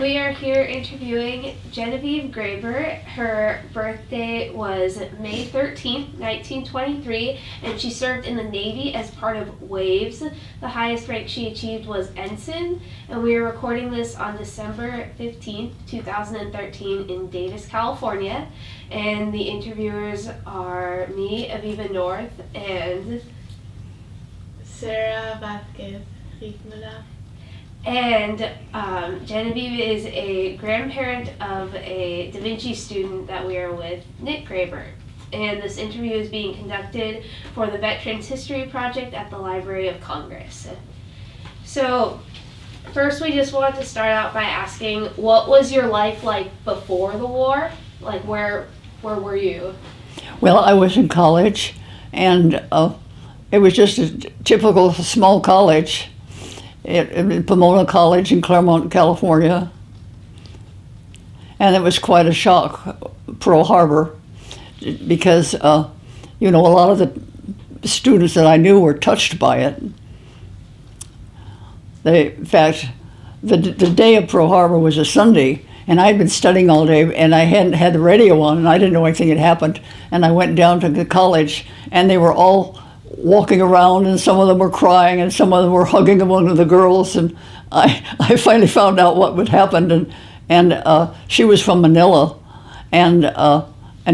We are here interviewing Genevieve Grabert. Her birthday was May 13th, 1923, and she served in the Navy as part of Waves. The highest rank she achieved was ensign, and we are recording this on December 15th, 2013 in Davis, California. And the interviewers are me, Aviva North, and Sarah Vasquez Rickmüller. And Genevieve is a grandparent of a Da Vinci student that we are with, Nick Grabert. And this interview is being conducted for the Veterans History Project at the Library of Congress. So first we just wanted to start out by asking, what was your life like before the war? Like where were you? Well, I was in college, and it was just a typical small college. At Pomona College in Claremont, California. And it was quite a shock, Pearl Harbor, because, a lot of the students that I knew were touched by it. In fact, the day of Pearl Harbor was a Sunday, and I'd been studying all day, and I hadn't had the radio on, and I didn't know anything had happened. And I went down to the college, and they were all walking around, and some of them were crying, and some of them were hugging one of the girls, and I finally found out what would happen, and she was from Manila, and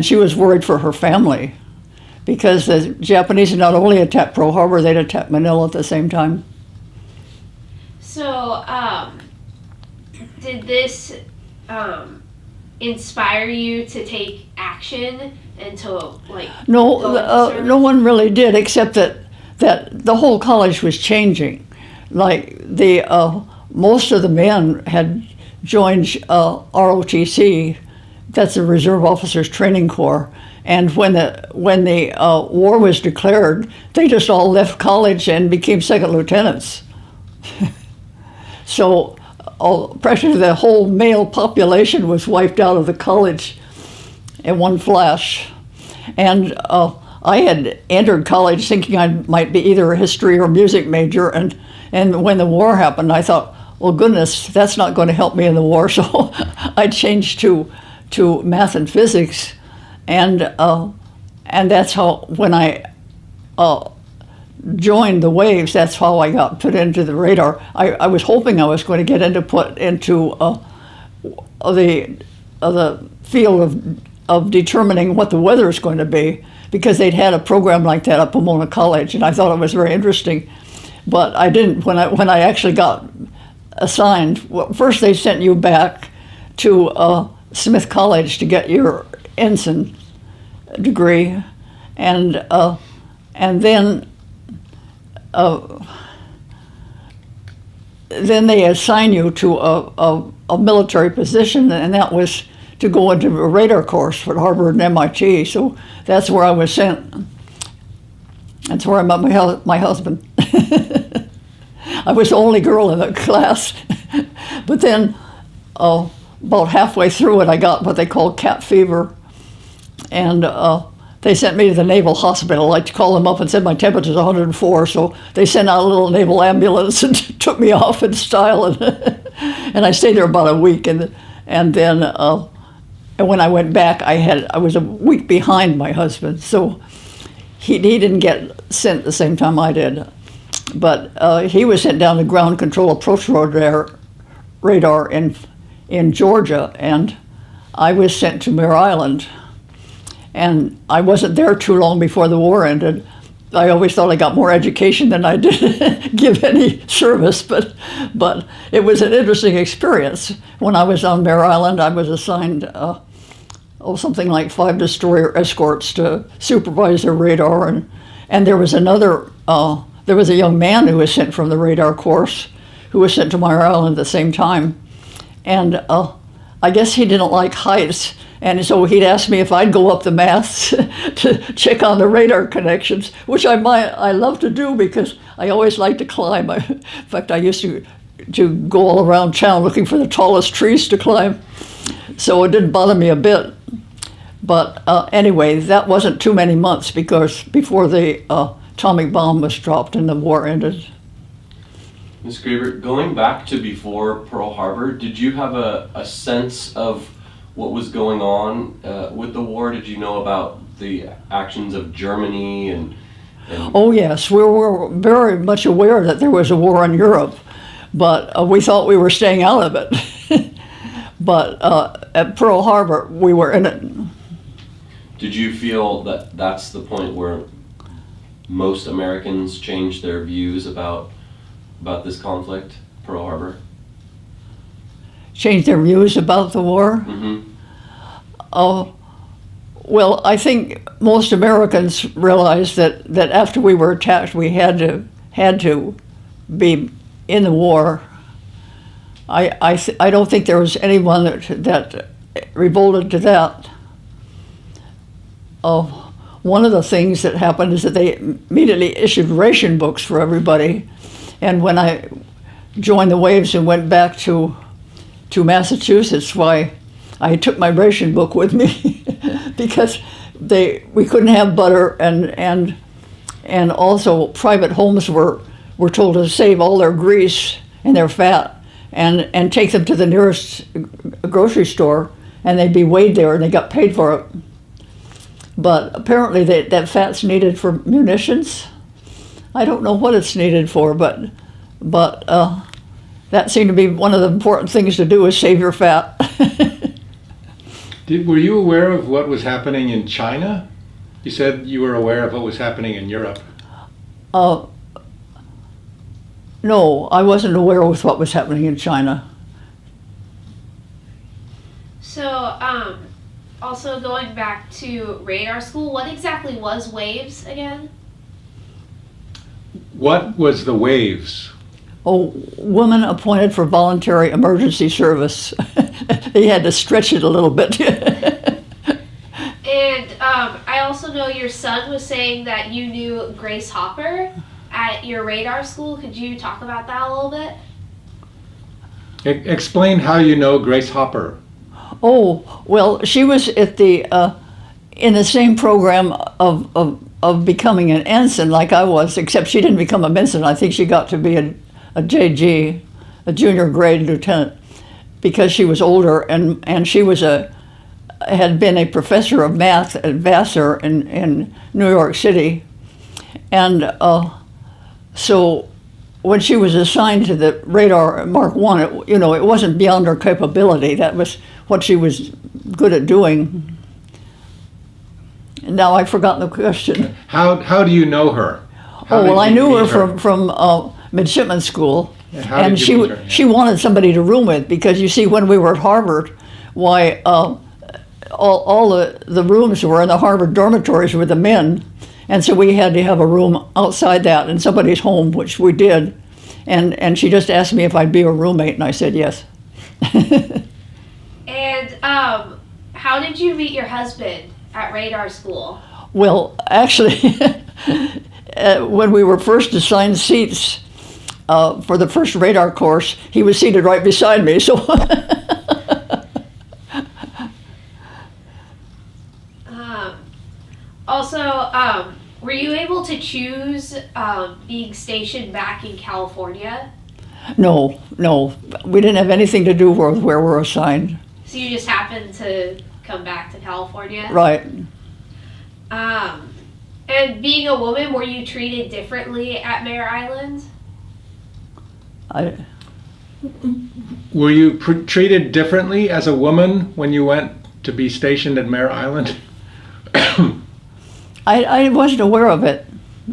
she was worried for her family, because the Japanese had not only attacked Pearl Harbor, they'd attacked Manila at the same time. So, did this inspire you to take action and to No one really did, except that the whole college was changing. Like most of the men had joined ROTC, that's the Reserve Officers Training Corps, and when the war was declared, they just all left college and became second lieutenants. So practically the whole male population was wiped out of the college in one flash. And I had entered college thinking I might be either a history or music major, and when the war happened, I thought, well, goodness, that's not going to help me in the war, so I changed to math and physics, and that's how, when I joined the Waves, that's how I got put into the radar. I was hoping I was going to get put into the field of determining what the weather is going to be, because they'd had a program like that at Pomona College, and I thought it was very interesting. But I didn't, when I actually got assigned, well, first they sent you back to Smith College to get your ensign degree, and then they assign you to a military position, and that was to go into a radar course for Harvard and MIT. So that's where I was sent. That's where I met my husband. I was the only girl in the class. But then about halfway through it, I got what they called cat fever. And they sent me to the Naval Hospital. I called them up and said my temperature's 104, so they sent out a little naval ambulance and took me off in style. And I stayed there about a week, and then when I went back, I was a week behind my husband, so he didn't get sent the same time I did. But he was sent down to ground control approach radar in Georgia, and I was sent to Mare Island. And I wasn't there too long before the war ended. I always thought I got more education than I did give any service, but it was an interesting experience. When I was on Mare Island, I was assigned something like 5 destroyer escorts to supervise their radar, and there was a young man who was sent from the radar course who was sent to Mare Island at the same time, and I guess he didn't like heights. And so he'd ask me if I'd go up the masts to check on the radar connections, which I love to do because I always like to climb. In fact, I used to go all around town looking for the tallest trees to climb, so it didn't bother me a bit. But anyway, that wasn't too many months before the atomic bomb was dropped and the war ended. Ms. Grabert, going back to before Pearl Harbor, did you have a sense of what was going on with the war? Did you know about the actions of Germany and Oh yes, we were very much aware that there was a war in Europe, but we thought we were staying out of it. But at Pearl Harbor, we were in it. did you feel that that's the point where most Americans changed their views about this conflict, Pearl Harbor? Changed their views about the war? Mm-hmm. Well, I think most Americans realized that after we were attacked, we had to be in the war. I don't think there was anyone that revolted to that. One of the things that happened is that they immediately issued ration books for everybody, and when I joined the Waves and went back to Massachusetts, why I took my ration book with me because we couldn't have butter, and also private homes were told to save all their grease and their fat and take them to the nearest grocery store, and they'd be weighed there and they got paid for it. But apparently that fat's needed for munitions. I don't know what it's needed for, but that seemed to be one of the important things to do, is save your fat. Were you aware of what was happening in China? You said you were aware of what was happening in Europe. No, I wasn't aware of what was happening in China. So, also going back to radar school, what exactly was Waves again? What was the Waves? Oh, women appointed for voluntary emergency service. They had to stretch it a little bit. And I also know your son was saying that you knew Grace Hopper at your radar school. Could you talk about that a little bit? Explain how you know Grace Hopper. Oh, well, she was at the in the same program of becoming an ensign like I was, except she didn't become a ensign. I think she got to be a JG, a junior grade lieutenant, because she was older, and she was had been a professor of math at Vassar in New York City, and so when she was assigned to the radar Mark I, it wasn't beyond her capability. That was what she was good at doing. And now I've forgotten the question. How do you know her? I knew her from midshipman school, and she wanted somebody to room with, because you see, when we were at Harvard, why all the rooms were in the Harvard dormitories with the men, and so we had to have a room outside that in somebody's home, which we did, and she just asked me if I'd be her roommate, and I said yes. And how did you meet your husband at radar school? Well, actually, when we were first assigned seats for the first radar course, he was seated right beside me, so. Also, were you able to choose being stationed back in California? No, we didn't have anything to do with where we're assigned. So you just happened to come back to California? Right. And being a woman, were you treated differently at Mare Island? Were you treated differently as a woman when you went to be stationed at Mare Island? I wasn't aware of it.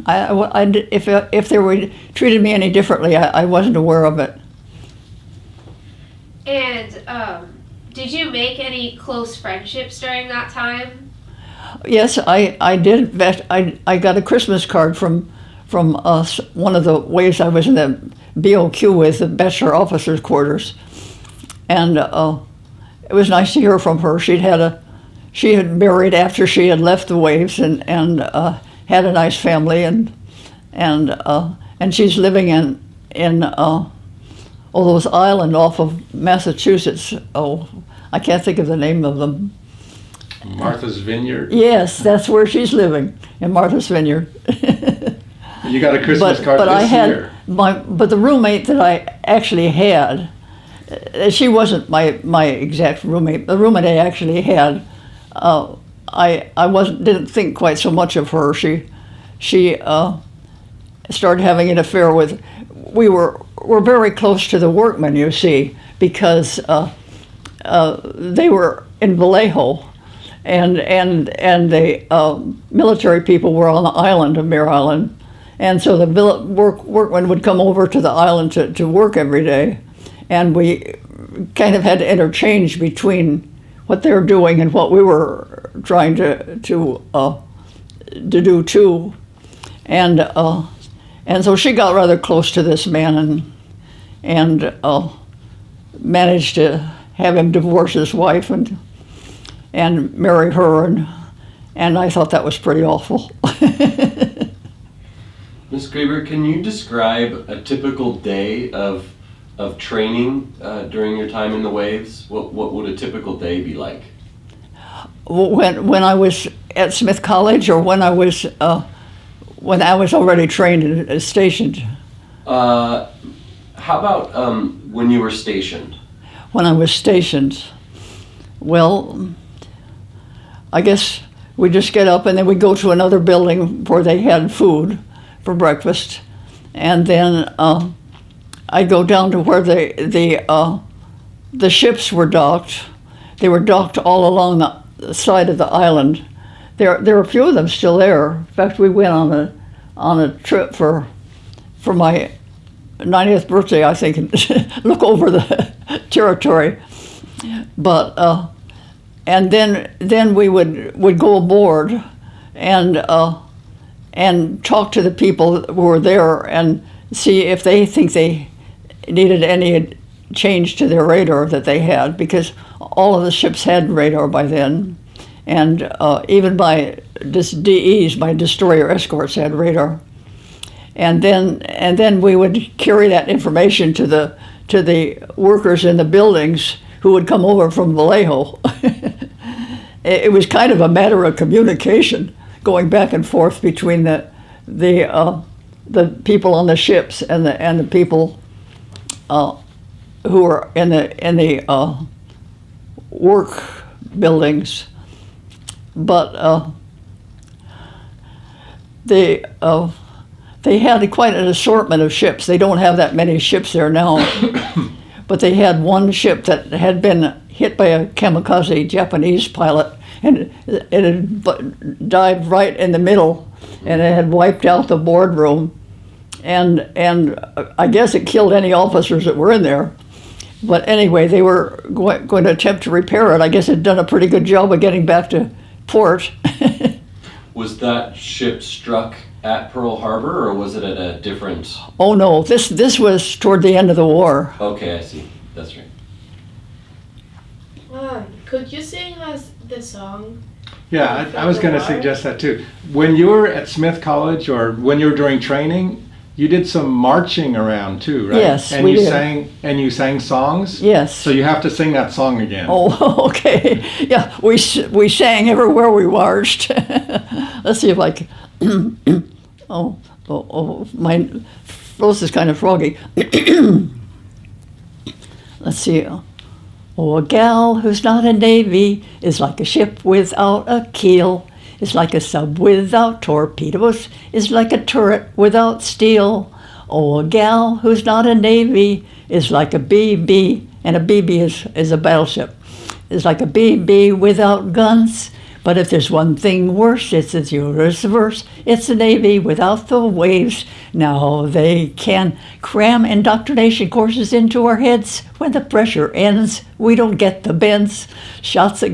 If they were treated me any differently, I wasn't aware of it. And did you make any close friendships during that time? Yes, I did. I got a Christmas card from one of the Waves I was in the BOQ with, the Bachelor Officers' Quarters, and it was nice to hear from her. She had married after she had left the Waves, and had a nice family, and she's living in those island off of Massachusetts. Oh, I can't think of the name of them. Martha's Vineyard? Yes, that's where she's living, in Martha's Vineyard. You got a Christmas card this year. but the roommate that I actually had, she wasn't my exact roommate. The roommate I actually had, I didn't think quite so much of her. She started having an affair with. We're very close to the workmen, you see, because they were in Vallejo, and the military people were on the island of Mare Island, and so the workmen would come over to the island to work every day, and we kind of had to interchange between what they were doing and what we were trying to do too, and so she got rather close to this man and managed to have him divorce his wife and marry her, and I thought that was pretty awful. Ms. Grabert, can you describe a typical day of training during your time in the Waves? What would a typical day be like? When I was at Smith College, or when I was already trained and stationed? How about when you were stationed? When I was stationed, well, I guess we just get up and then we go to another building where they had food for breakfast, and then I'd go down to where the ships were docked. They were docked all along the side of the island. There are a few of them still there. In fact, we went on a trip for my 90th birthday, I think, and look over the territory. But and then we would go aboard and talk to the people who were there and see if they think they needed any change to their radar that they had, because all of the ships had radar by then, and even by DEs, by destroyer escorts, had radar. And then we would carry that information to the workers in the buildings who would come over from Vallejo. It was kind of a matter of communication, going back and forth between the people on the ships and the people who were in the work buildings. But they had quite an assortment of ships. They don't have that many ships there now, but they had one ship that had been hit by a kamikaze Japanese pilot, and it had dived right in the middle, and it had wiped out the boardroom, and I guess it killed any officers that were in there. But anyway, they were going to attempt to repair it. I guess it had done a pretty good job of getting back to port. Was that ship struck at Pearl Harbor, or was it at a different? Oh no, this was toward the end of the war. Okay, I see. That's right. Could you sing us the song? Yeah, I was going to suggest that too. When you were at Smith College, or when you were doing training, you did some marching around too, right? Yes, and we you did. you sang songs. Yes. So you have to sing that song again. Oh, okay. Yeah, we sang everywhere we marched. Let's see if I can. My throat is kind of froggy. Let's see. Oh, a gal who's not a navy is like a ship without a keel. Is like a sub without torpedoes. Is like a turret without steel. Oh, a gal who's not a navy is like a BB, and a BB is a battleship. Is like a BB without guns. But if there's one thing worse, it's the reverse. It's the Navy without the waves. Now they can cram indoctrination courses into our heads. When the pressure ends, we don't get the bends. Shots at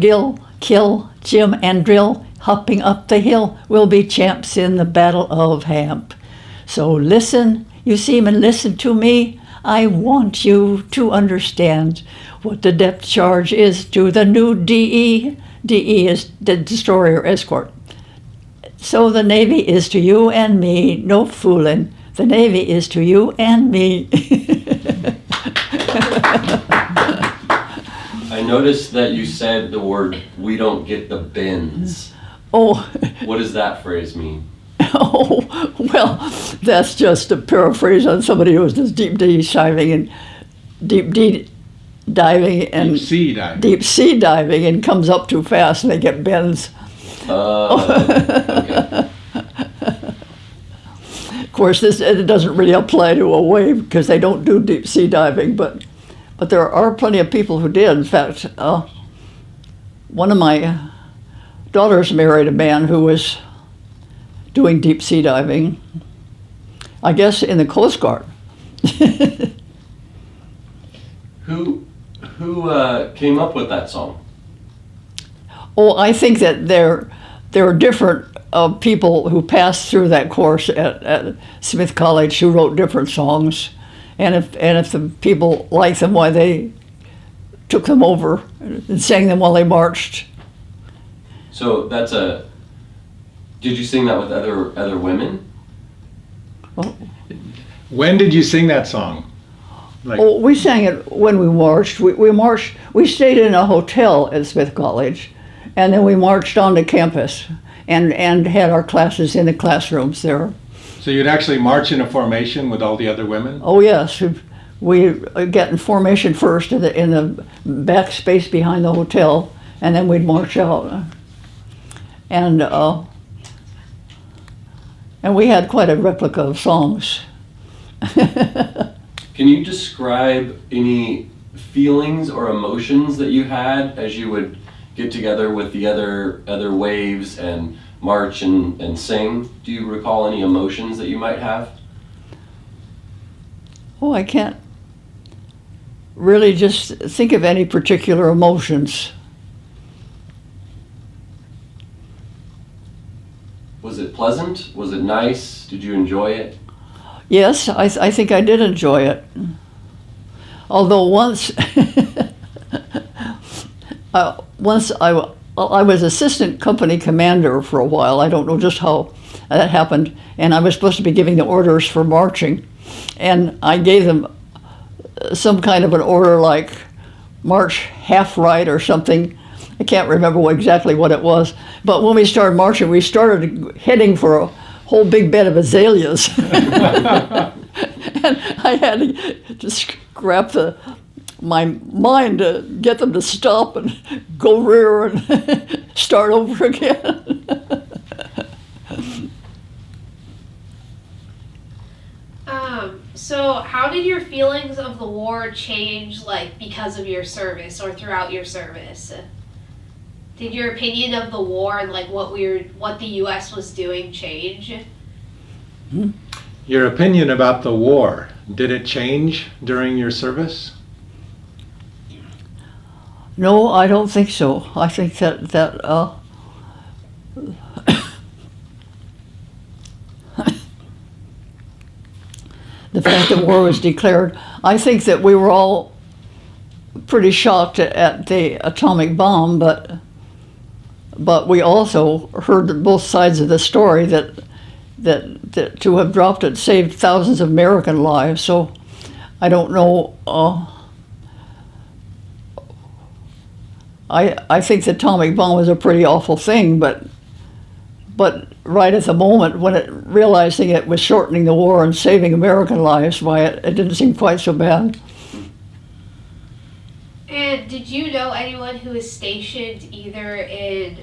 kill, Jim and drill. Hopping up the hill, we'll be champs in the Battle of Hamp. So listen, you seamen, listen to me. I want you to understand what the depth charge is to the new DE. DE is the destroyer escort. So the Navy is to you and me, no fooling. The Navy is to you and me. I noticed that you said the word, "we don't get the bends." Oh. What does that phrase mean? Oh, well, that's just a paraphrase on somebody who does deep diving and deep diving and Deep sea diving. deep sea diving and comes up too fast and they get bends. Okay. Of course, it doesn't really apply to a wave because they don't do deep sea diving, but there are plenty of people who did. In fact, one of my daughters married a man who was doing deep sea diving, I guess in the Coast Guard. Who came up with that song? Oh, I think that there are different people who passed through that course at Smith College who wrote different songs, and if the people liked them, why they took them over and sang them while they marched. So that's a. Did you sing that with other women? When did you sing that song? Like, Oh, we sang it when we marched. We marched. We stayed in a hotel at Smith College, and then we marched onto campus and had our classes in the classrooms there. so you'd actually march in a formation with all the other women? Oh yes, we get in formation first in the back space behind the hotel, and then we'd march out. And we had quite a replica of songs. Can you describe any feelings or emotions that you had as you would get together with the other waves and march and sing? Do you recall any emotions that you might have? Oh, I can't really just think of any particular emotions. Was it pleasant? Was it nice? Did you enjoy it? Yes, I think I did enjoy it. Although once I was assistant company commander for a while. I don't know just how that happened. And I was supposed to be giving the orders for marching. And I gave them some kind of an order like march half right or something. I can't remember exactly what it was. But when we started marching, we started heading for a whole big bed of azaleas. And I had to just grab my mind to get them to stop and go rear and start over again. So how did your feelings of the war change, like, because of your service or throughout your service? Did your opinion of the war and, like, what the U.S. was doing change? Your opinion about the war, did it change during your service? No, I don't think so. I think that the fact that war was declared, I think that we were all pretty shocked at the atomic bomb, but we also heard both sides of the story that to have dropped it saved thousands of American lives. So I don't know. I think the atomic bomb was a pretty awful thing, but right at the moment when realizing it was shortening the war and saving American lives, why it didn't seem quite so bad. And did you know anyone who was stationed either in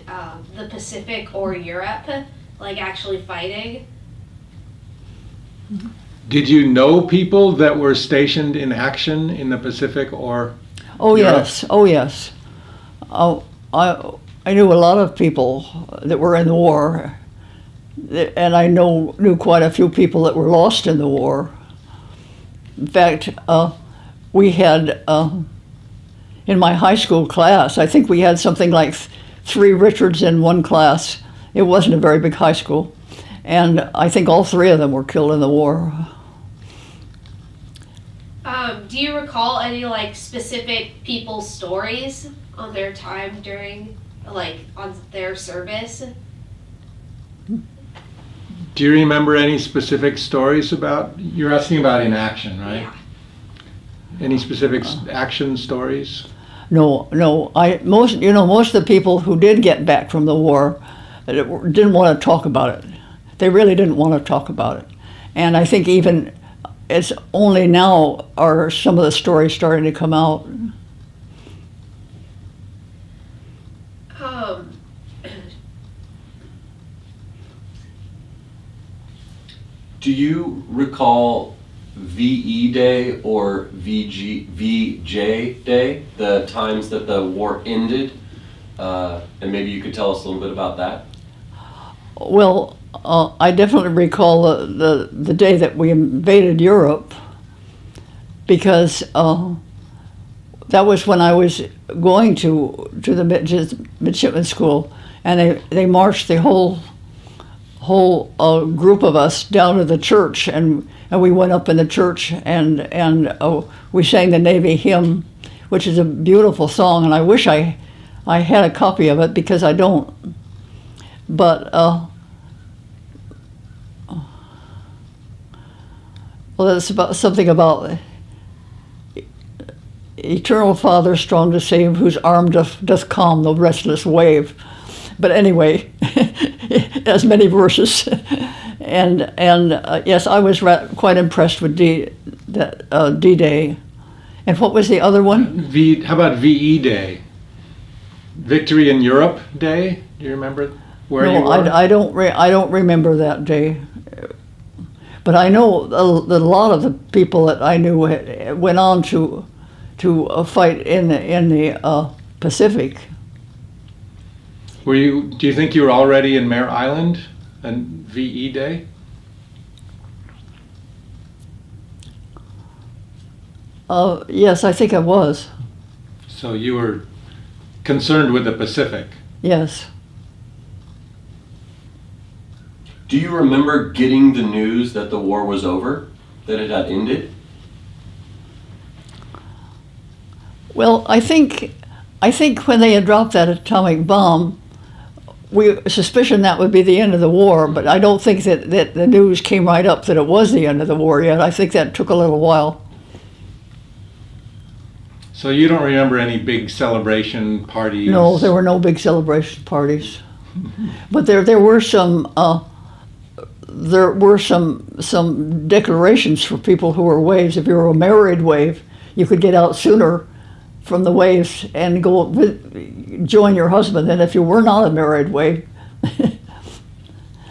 the Pacific or Europe, like actually fighting? Did you know people that were stationed in action in the Pacific or Oh Europe? yes, oh yes. I knew a lot of people that were in the war, and I knew quite a few people that were lost in the war. In fact, we had in my high school class, I think we had something like 3 Richards in one class. It wasn't a very big high school, and I think all 3 of them were killed in the war. Do you recall any, like, specific people's stories on their time during, like, on their service? Do you remember any specific stories about, you're asking about in action, right? Yeah. Any specific action stories? No. Most of the people who did get back from the war didn't want to talk about it. they really didn't want to talk about it. And I think even it's only now are some of the stories starting to come out. Do you recall VE Day or VJ Day, the times that the war ended? And maybe you could tell us a little bit about that. Well, I definitely recall the day that we invaded Europe, because that was when I was going to the midshipman school, and they marched the whole group of us down to the church, and we went up in the church and we sang the Navy hymn, which is a beautiful song, and I wish I had a copy of it, because I don't. But well, it's about something about Eternal Father, strong to save, whose arm doth calm the restless wave. But anyway, it has many verses, and yes, I was quite impressed with D-Day. And what was the other one? How about VE Day? Victory in Europe Day? Do you remember where you were? I don't remember that day. But I know that a lot of the people that I knew went on to fight in the Pacific. Do you think you were already in Mare Island on VE Day? Yes, I think I was. So you were concerned with the Pacific? Yes. Do you remember getting the news that the war was over, that it had ended? Well, I think when they had dropped that atomic bomb, we suspicioned that would be the end of the war, but I don't think that the news came right up that it was the end of the war yet. I think that took a little while. So you don't remember any big celebration parties? No, there were no big celebration parties. But there were some declarations for people who were waves. If you were a married wave, you could get out sooner from the waves and go join your husband than if you were not a married wave.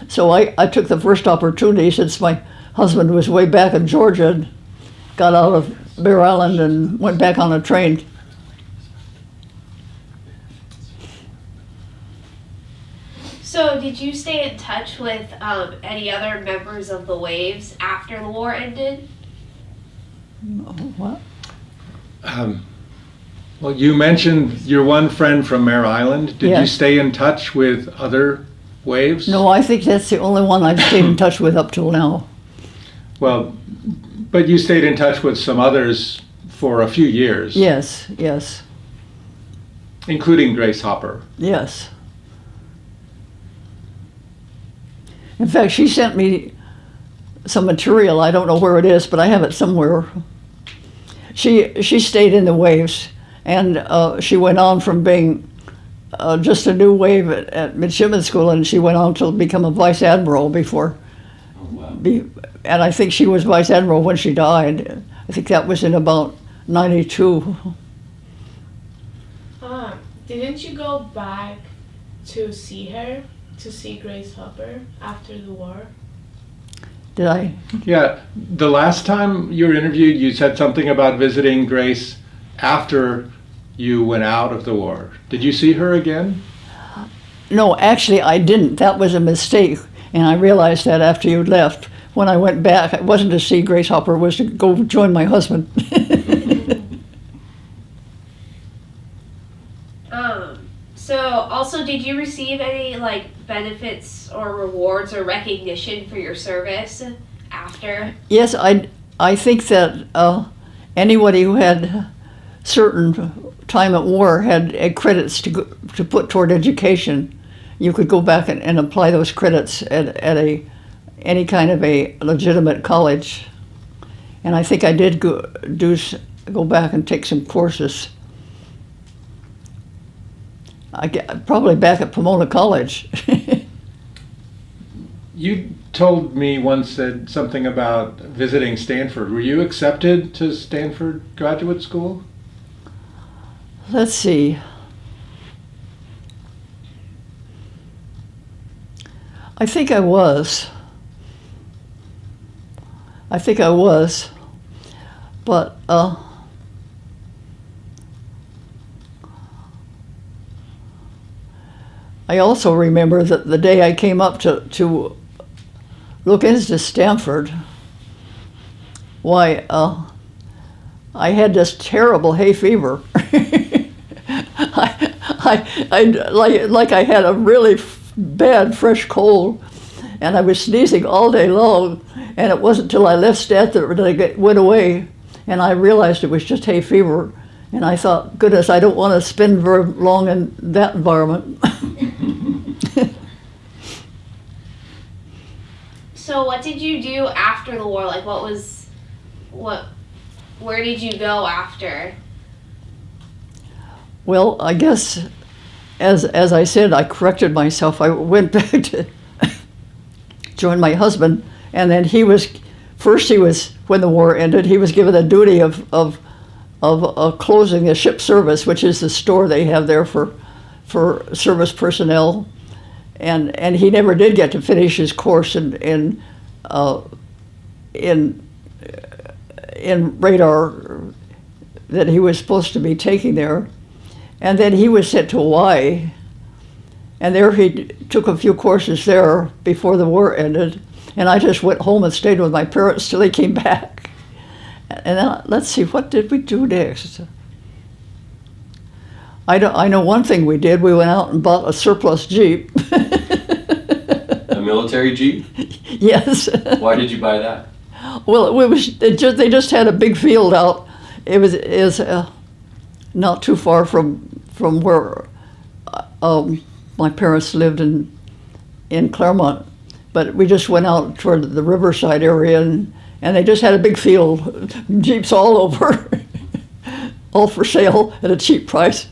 So I took the first opportunity, since my husband was way back in Georgia, and got out of Bear Island and went back on a train. So did you stay in touch with any other members of the Waves after the war ended? What? Well, you mentioned your one friend from Mare Island. Did you Yes. stay in touch with other waves? No, I think that's the only one I've stayed in touch with up till now. Well, but you stayed in touch with some others for a few years. Yes. Including Grace Hopper. Yes. In fact, she sent me some material. I don't know where it is, but I have it somewhere. She stayed in the Waves, and she went on from being just a new wave at midshipman school, and she went on to become a vice admiral before. Oh, wow. And I think she was vice admiral when she died. I think that was in about 92. Didn't you go back to see her, to see Grace Hopper after the war? Did I? Yeah, the last time you were interviewed, you said something about visiting Grace after you went out of the war. Did you see her again? No, actually I didn't. That was a mistake, and I realized that after you left. When I went back, it wasn't to see Grace Hopper, it was to go join my husband. So also, did you receive any benefits or rewards or recognition for your service after? Yes, I think that anybody who had certain time at war had credits to put toward education. You could go back and apply those credits at any kind of a legitimate college. And I think I did go back and take some courses. Probably back at Pomona College. You told me once that something about visiting Stanford. Were you accepted to Stanford Graduate School? Let's see. I think I was. But I also remember that the day I came up to look into Stanford, why, I had this terrible hay fever. like I had a really bad fresh cold, and I was sneezing all day long, and it wasn't until I left Stanford that it went away, and I realized it was just hay fever, and I thought, goodness, I don't want to spend very long in that environment. So what did you do after the war? Like where did you go after? Well, I guess, as I said, I corrected myself. I went back to join my husband, and then when the war ended, he was given the duty of closing the ship service, which is the store they have there for service personnel, and he never did get to finish his course in radar that he was supposed to be taking there. And then he was sent to Hawaii, and there he took a few courses there before the war ended, and I just went home and stayed with my parents till he came back. And then, let's see, what did we do next? I know one thing we did. We went out and bought a surplus Jeep. A military Jeep? Yes. Why did you buy that? Well, they just had a big field out. It was not too far from where my parents lived in Claremont, but we just went out toward the Riverside area, and they just had a big field, Jeeps all over, all for sale at a cheap price.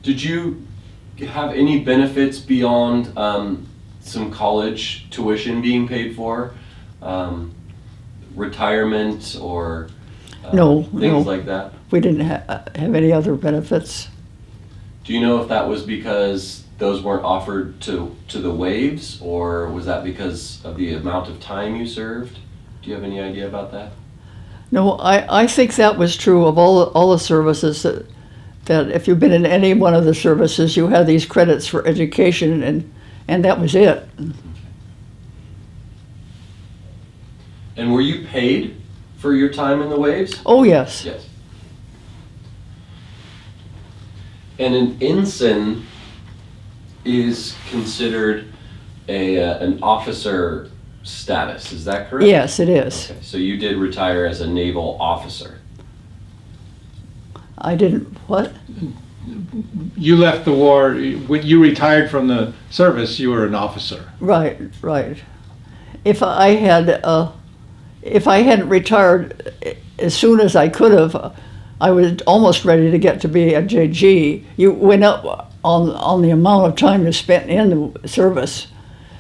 Did you have any benefits beyond some college tuition being paid for? Retirement or No, things like that? We didn't have any other benefits. Do you know if that was because those weren't offered to the Waves, or was that because of the amount of time you served? Do you have any idea about that? No, I think that was true of all the services, that if you've been in any one of the services, you have these credits for education, and that was it. And were you paid for your time in the Waves? Oh, yes. Yes. And an ensign is considered an officer status, is that correct? Yes, it is. Okay, so you did retire as a naval officer. I didn't, what? You left the war, when you retired from the service, you were an officer. Right. If I hadn't retired as soon as I could have, I was almost ready to get to be a JG. You went up on the amount of time you spent in the service.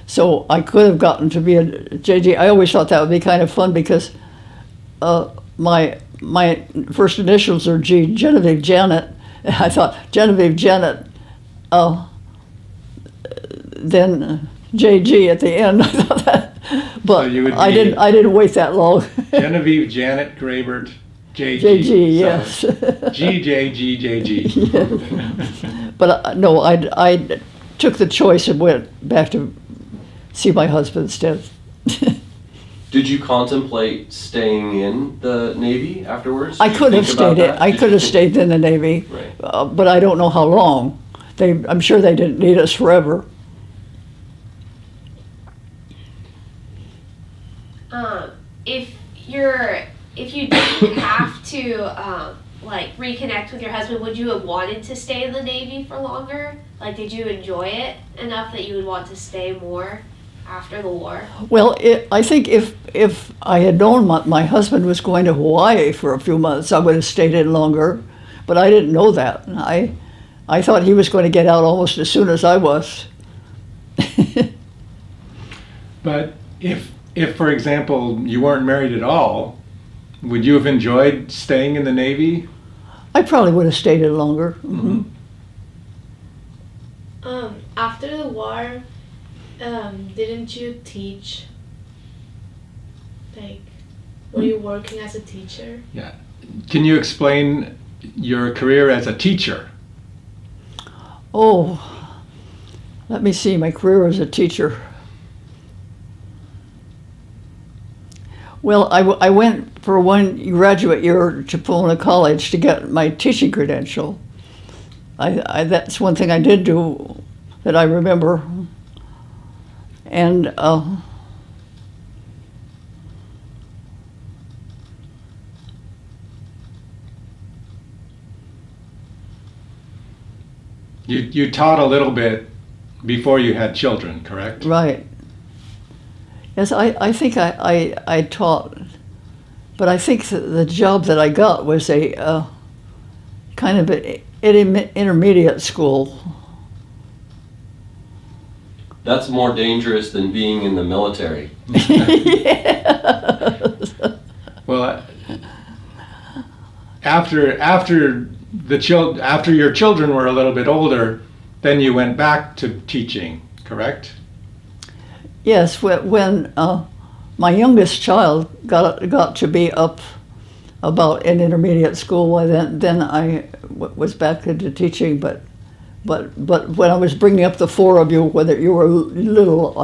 So I could have gotten to be a JG. I always thought that would be kind of fun because my first initials are G, Genevieve Janet. I thought Genevieve Janet, then JG at the end. I thought that, but So I didn't wait that long. Genevieve Janet Grabert, JG. JG, yes. GJGJG. Yes. But no, I took the choice and went back to see my husband instead. Did you contemplate staying in the Navy afterwards? I Did you could have think about stayed in. that? I Did could you have think- stayed in the Navy, Right. but I don't know how long. I'm sure they didn't need us forever. If you didn't have to like reconnect with your husband, would you have wanted to stay in the Navy for longer? Like, did you enjoy it enough that you would want to stay more after the war? Well, I think if I had known my husband was going to Hawaii for a few months, I would have stayed in longer. But I didn't know that. I thought he was going to get out almost as soon as I was. But if for example, you weren't married at all, would you have enjoyed staying in the Navy? I probably would have stayed it longer. Mhm. After the war, didn't you teach? Like, were you working as a teacher? Can you explain your career as a teacher? Oh, let me see, my career as a teacher. Well, I went for one graduate year to Pomona College to get my teaching credential. That's one thing I did do that I remember. And You taught a little bit before you had children, correct? right. Yes, I think I taught, but I think the job that I got was a kind of an intermediate school. That's more dangerous than being in the military. Yes. Well, after your children were a little bit older, then you went back to teaching, correct? Yes, when my youngest child got to be up about in intermediate school, well, then I was back into teaching. But when I was bringing up the four of you, whether you were little,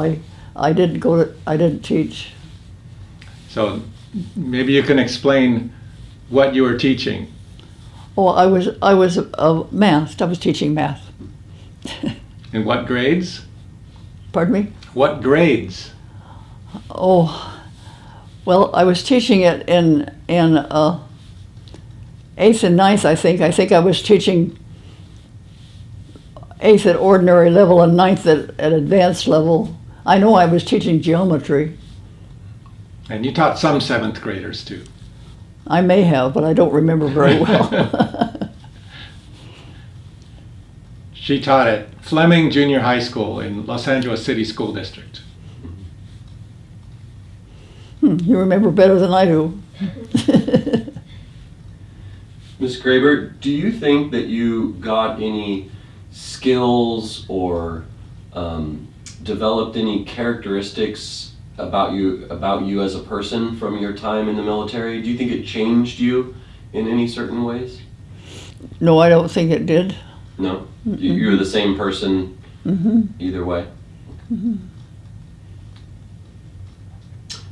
I didn't teach. So maybe you can explain what you were teaching. Oh, I was math. I was teaching math. In what grades? Pardon me? What grades? Oh, well, I was teaching it in 8th and 9th, I think. I think I was teaching 8th at ordinary level and 9th at advanced level. I know I was teaching geometry. And you taught some 7th graders too. I may have, but I don't remember very well. She taught at Fleming Junior High School in Los Angeles City School District. You remember better than I do. Ms. Grabert, do you think that you got any skills or developed any characteristics about you as a person from your time in the military? Do you think it changed you in any certain ways? No, I don't think it did. No? You're the same person either way?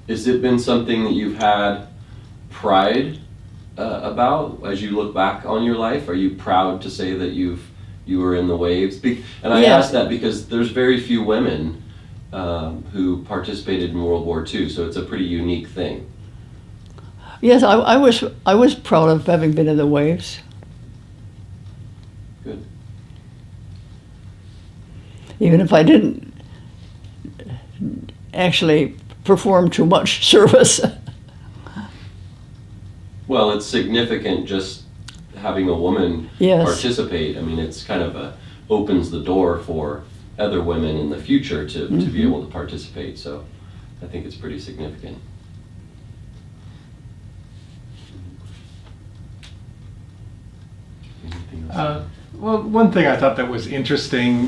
Has it been something that you've had pride about as you look back on your life? Are you proud to say that you were in the waves? And I Yeah. ask that because there's very few women who participated in World War II, so it's a pretty unique thing. Yes, I was proud of having been in the waves. Good. Even if I didn't actually perform too much service. Well, it's significant just having a woman Yes. participate. I mean, it's kind of opens the door for other women in the future to be able to participate. So I think it's pretty significant. Anything else? Well, one thing I thought that was interesting